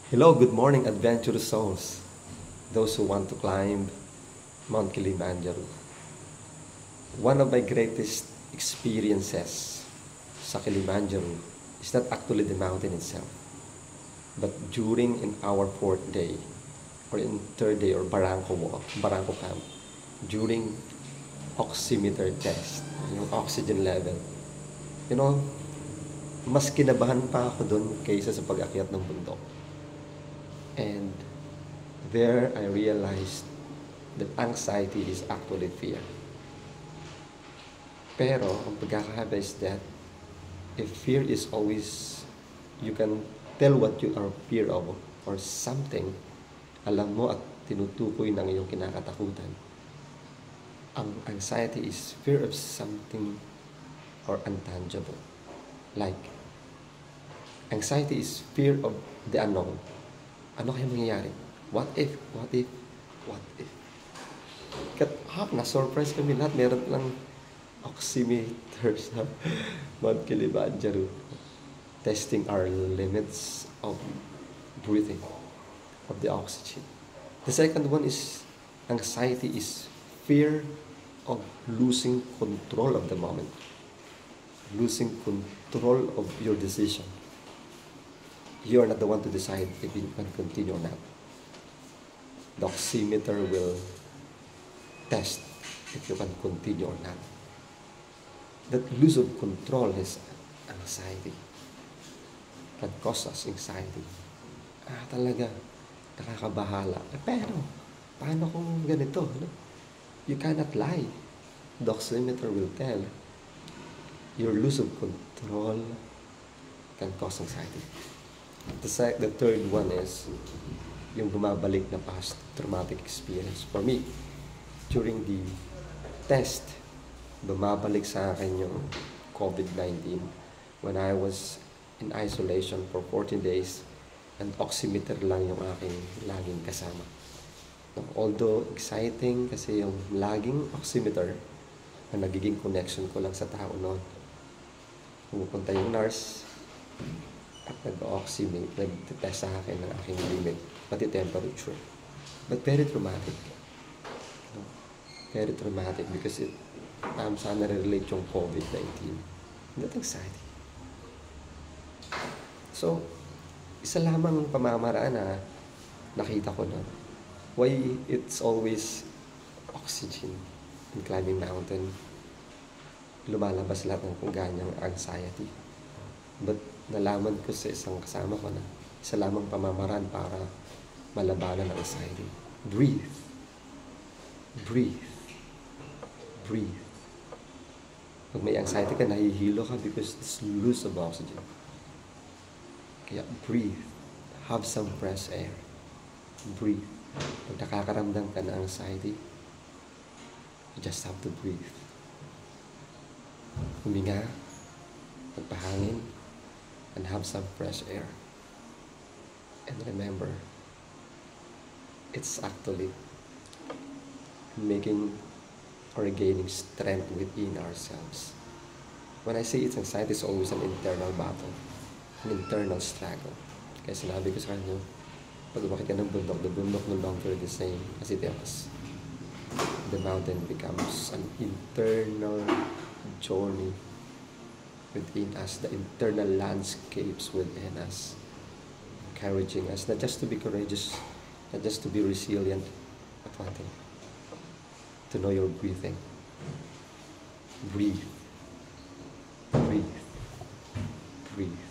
Hello, good morning, adventurous souls. Those who want to climb Mount Kilimanjaro. One of my greatest experiences sa Kilimanjaro is not actually the mountain itself, but during in our fourth day, or in third day, or Barangko Walk, Barangko Camp, during oximeter test, yung oxygen level. You know, mas kinabahan pa ako dun kaysa sa pag-akyat ng bundok. And there I realized that anxiety is actually fear. Pero ang pagkakaiba is that if fear is always, you can tell what you are fear of or something, alam mo at tinutukoy ng iyong kinakatakutan. Ang anxiety is fear of something or intangible. Like, anxiety is fear of the unknown. Ano kaya mangyayari? What if? What if? What if? Na-surprise kami lahat. Meron lang oximeter sa Mount Kilimanjaro. Testing our limits of breathing, of the oxygen. The second one is, anxiety is fear of losing control of the moment. Losing control of your decision. You are not the one to decide if you can continue or not. The oximeter will test if you can continue or not. That lose of control is anxiety. Can cause us anxiety. Talaga, nakakabahala. Pero, paano kung ganito? No? You cannot lie. The oximeter will tell. Your lose of control can cause anxiety. The third one is yung bumabalik na past traumatic experience. For me, during the test, bumabalik sa akin yung COVID-19 when I was in isolation for 14 days and oximeter lang yung aking laging kasama. Although exciting kasi yung laging oximeter, ang nagiging connection ko lang sa tao noon. Pumupunta yung nurse at nag-oxymate, nag-test sa akin ng aking limit, pati temperature. But very traumatic. Very traumatic because saan nare-relate yung COVID-19. Not anxiety. So, isa lamang pamamaraan na nakita ko na why it's always oxygen in climbing mountain. Lumalabas lahat ng kung ganyang anxiety. But nalaman ko sa isang kasama ko na isa lamang pamamaraan para malabanan ang anxiety. Breathe. Breathe. Breathe. Pag may anxiety ka, nahihilo ka because it's loss of oxygen. Kaya breathe. Have some fresh air. Breathe. Pag nakakaramdam ka ng anxiety, you just have to breathe. Huminga, magpahangin, and have some fresh air. And remember, it's actually making or gaining strength within ourselves. When I say it's anxiety, it's always an internal battle, an internal struggle. Kaya sinabi ko sa kanya, pag umakit ka ng bundok, the bundok no longer the same as it was. The mountain becomes an internal journey within us, the internal landscapes within us, encouraging us not just to be courageous, not just to be resilient, but one thing, to know your breathing. Breathe. Breathe. Breathe.